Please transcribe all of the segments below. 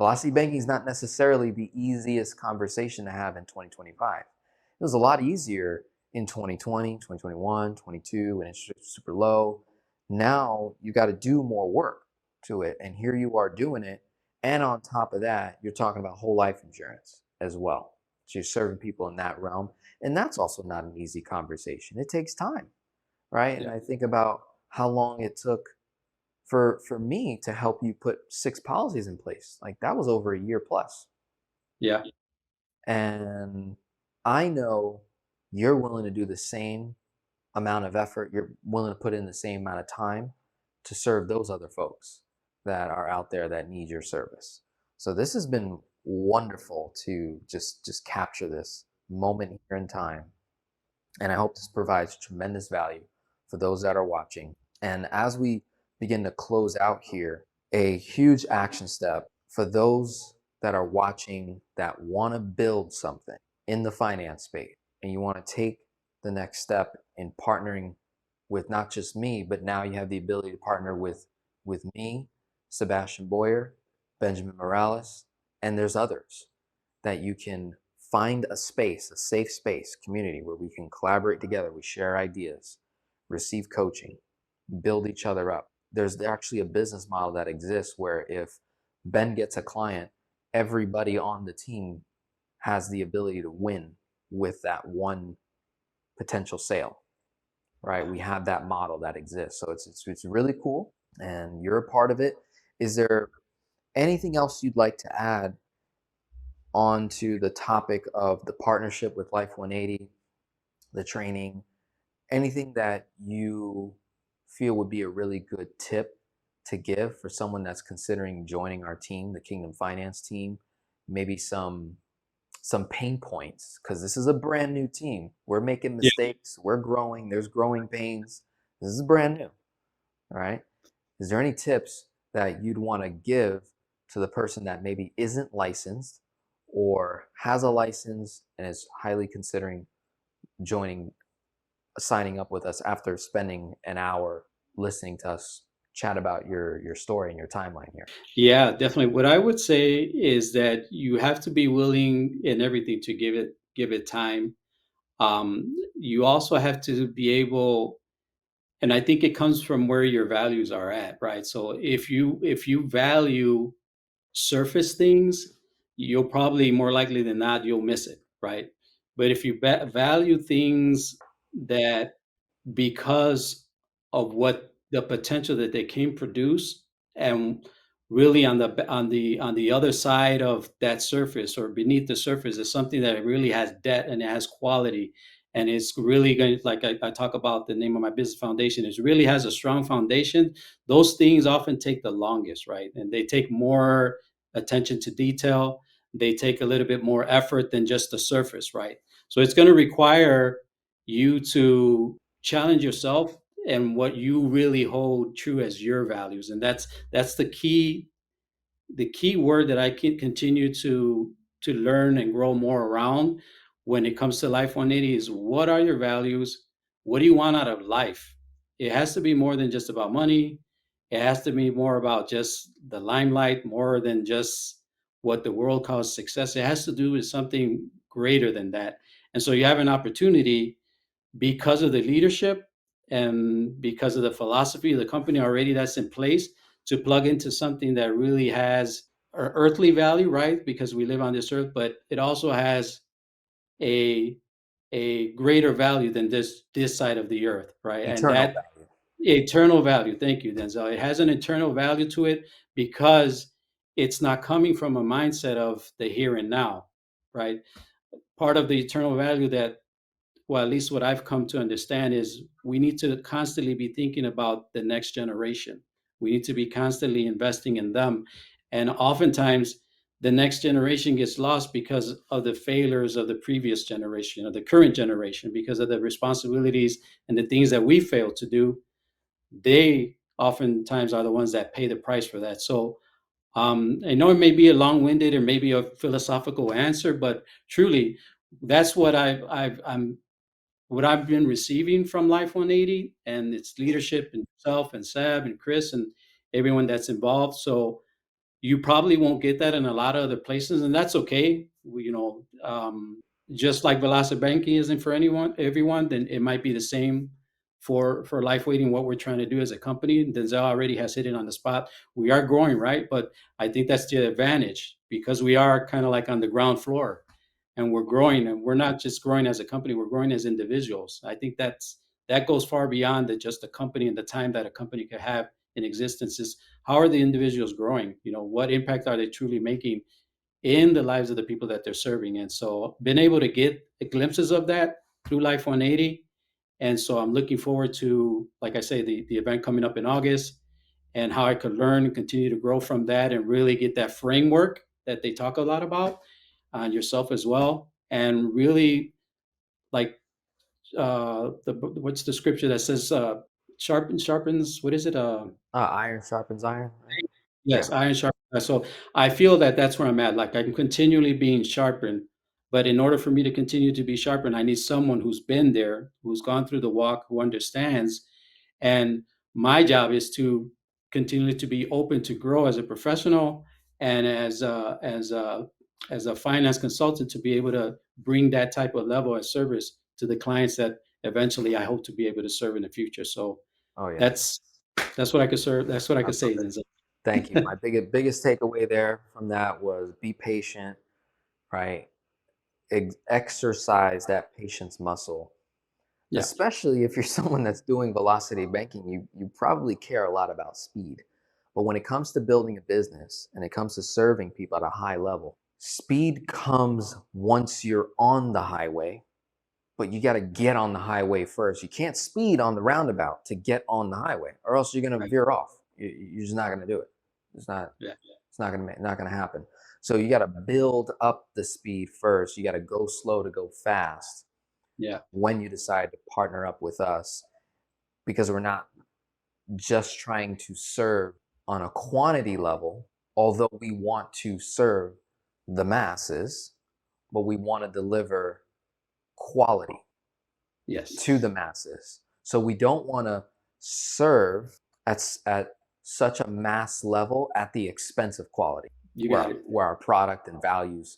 Velocity banking is not necessarily the easiest conversation to have in 2025. It was a lot easier in 2020, 2021, 22 when interest rates were super low. Now you got to do more work to it. And here you are doing it. And on top of that, you're talking about whole life insurance as well. So you're serving people in that realm. And that's also not an easy conversation. It takes time, right? And Yeah. I think about how long it took for me to help you put 6 policies in place. Like that was over a year plus. Yeah. And I know you're willing to do the same amount of effort, you're willing to put in the same amount of time to serve those other folks that are out there that need your service. So this has been wonderful to just capture this moment here in time. And I hope this provides tremendous value for those that are watching. And as we begin to close out here, a huge action step for those that are watching that want to build something in the finance space, and you want to take the next step in partnering with not just me, but now you have the ability to partner with me, Sebastian Boyer, Benjamin Morales, and there's others that you can find a space, a safe space, community where we can collaborate together, we share ideas, receive coaching, build each other up. There's actually a business model that exists where if Ben gets a client, everybody on the team has the ability to win with that one potential sale, right? We have that model that exists. So it's really cool and you're a part of it. Is there anything else you'd like to add onto the topic of the partnership with Life 180, the training, anything that you feel would be a really good tip to give for someone that's considering joining our team, the Kingdom Finance team, maybe some pain points, because this is a brand new team. We're making Yeah. mistakes, we're growing, there's growing pains. This is brand new. All right. Is there any tips that you'd want to give to the person that maybe isn't licensed or has a license and is highly considering joining, signing up with us after spending an hour listening to us chat about your story and your timeline here? Yeah, definitely. What I would say is that you have to be willing in everything to give it time. You also have to be able, and I think it comes from where your values are at, right? So if you value surface things, you'll probably more likely than not you'll miss it, right? But if you value things that because of what the potential that they can produce, and really on the other side of that surface or beneath the surface is something that really has depth and it has quality, and it's really going to, like I talk about the name of my business foundation, it really has a strong foundation. Those things often take the longest, right? And they take more attention to detail, they take a little bit more effort than just the surface, right? So it's going to require you to challenge yourself and what you really hold true as your values, and that's the key word that I can continue to learn and grow more around when it comes to Life 180 is, what are your values? What do you want out of life? It has to be more than just about money. It has to be more about just the limelight, more than just what the world calls success. It has to do with something greater than that. And so you have an opportunity, because of the leadership and because of the philosophy of the company already that's in place, to plug into something that really has earthly value, right? Because we live on this earth, but it also has a greater value than this side of the earth, right? And Eternal that value. eternal value. Thank you, Denzel. It has an eternal value to it because it's not coming from a mindset of the here and now, right? Part of the eternal value that, well, at least what I've come to understand is we need to constantly be thinking about the next generation. We need to be constantly investing in them. And oftentimes, the next generation gets lost because of the failures of the previous generation or the current generation, because of the responsibilities and the things that we fail to do. They oftentimes are the ones that pay the price for that. So I know it may be a long-winded or maybe a philosophical answer, but truly, that's what I've been receiving from Life 180 and its leadership and self and Seb and Chris and everyone that's involved. So You probably won't get that in a lot of other places, and that's okay. Just like velocity banking isn't for everyone, then it might be the same for life waiting. What we're trying to do as a company, Denzel already has hit it on the spot. We are growing, right? But I think that's the advantage because we are kind of like on the ground floor, and we're growing, and we're not just growing as a company; we're growing as individuals. I think that goes far beyond just a company and the time that a company could have in existence. Is how are the individuals growing? What impact are they truly making in the lives of the people that they're serving? And so been able to get glimpses of that through Life 180. And so I'm looking forward to, like I say, the event coming up in August, and how I could learn and continue to grow from that and really get that framework that they talk a lot about, yourself as well. And really, like, what's the scripture that says, sharpens, what is it? Iron sharpens iron, right? Yeah. Yes, iron sharpens iron. So I feel that that's where I'm at. Like, I'm continually being sharpened, but in order for me to continue to be sharpened, I need someone who's been there, who's gone through the walk, who understands. And my job is to continue to be open to grow as a professional, and as a finance consultant, to be able to bring that type of level of service to the clients that eventually I hope to be able to serve in the future. So Oh yeah. that's that's what I could serve. That's what I I could love say, it. Denzel. Thank you. My biggest takeaway there from that was be patient, right? Exercise that patience muscle, Yeah. especially if you're someone that's doing velocity banking. You probably care a lot about speed. But when it comes to building a business and it comes to serving people at a high level, speed comes once you're on the highway, but you got to get on the highway first. You can't speed on the roundabout to get on the highway, or else you're going to Right. veer off. You're just not going to do it. It's not. Yeah. It's not going to happen. So you got to build up the speed first. You got to go slow to go fast Yeah. when you decide to partner up with us, because we're not just trying to serve on a quantity level, although we want to serve the masses, but we want to deliver quality to Yes. the masses. So we don't want to serve at such a mass level at the expense of quality, You got it. where our product and values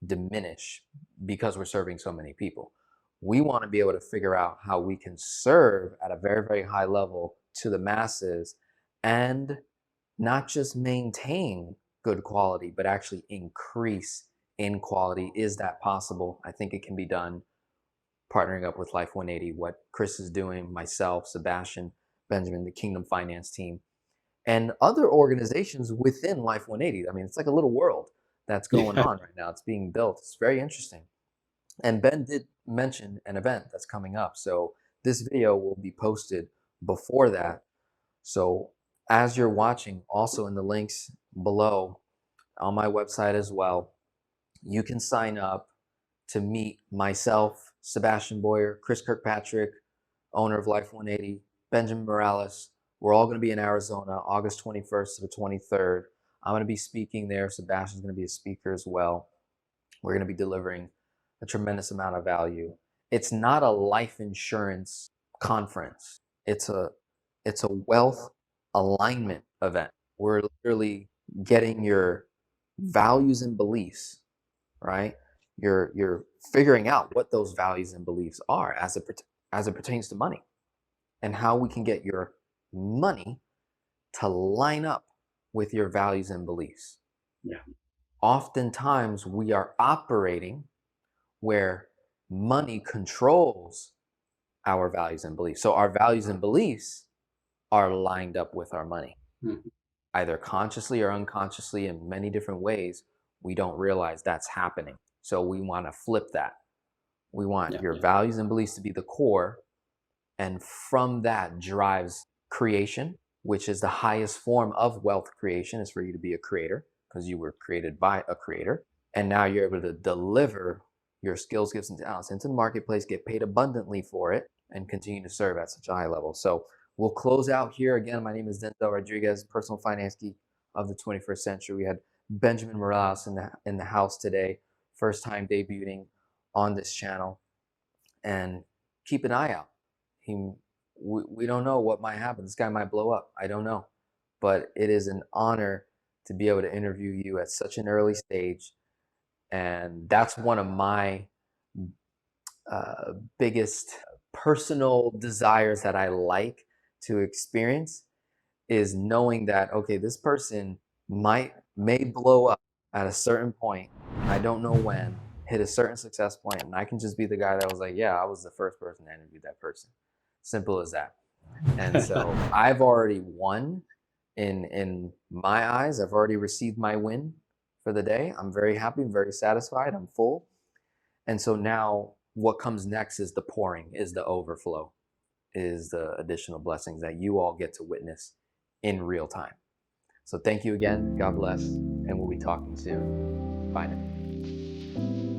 diminish because we're serving so many people. We want to be able to figure out how we can serve at a very, very high level to the masses and not just maintain good quality, but actually increase in quality. Is that possible? I think it can be done partnering up with Life 180, what Chris is doing, myself, Sebastian, Benjamin, the Kingdom Finance team, and other organizations within Life 180. I mean, it's like a little world that's going Yeah. on right now. It's being built. It's very interesting. And Ben did mention an event that's coming up. So this video will be posted before that. So as you're watching, also in the links below on my website as well, you can sign up to meet myself, Sebastian Boyer, Chris Kirkpatrick, owner of Life 180, Benjamin Morales. We're all going to be in Arizona, August 21st to the 23rd. I'm going to be speaking there. Sebastian's going to be a speaker as well. We're going to be delivering a tremendous amount of value. It's not a life insurance conference. It's a wealth alignment event. We're literally getting your values and beliefs, right? You're figuring out what those values and beliefs are as it pertains to money, and how we can get your money to line up with your values and beliefs. Yeah. Oftentimes we are operating where money controls our values and beliefs. So our values and beliefs are lined up with our money, Mhm. either consciously or unconsciously in many different ways. We don't realize that's happening. So we want to flip that. We want Yeah. your values and beliefs to be the core, and from that drives creation, which is the highest form of wealth creation, is for you to be a creator because you were created by a creator. And now you're able to deliver your skills, gifts, and talents into the marketplace, get paid abundantly for it, and continue to serve at such a high level. So we'll close out here. Again, my name is Denzel Rodriguez, personal finance geek of the 21st century. We had Benjamin Morales in the house today, first time debuting on this channel. And keep an eye out. We don't know what might happen. This guy might blow up. I don't know. But it is an honor to be able to interview you at such an early stage. And that's one of my biggest personal desires that I like to experience, is knowing that, okay, this person may blow up at a certain point. I don't know when, hit a certain success point, and I can just be the guy that was like, yeah, I was the first person to interview that person. Simple as that. And so I've already won in my eyes. I've already received my win for the day. I'm very happy, I'm very satisfied, I'm full. And so now what comes next is the pouring, is the overflow, is the additional blessings that you all get to witness in real time. So thank you again. God bless. And we'll be talking soon. Bye now.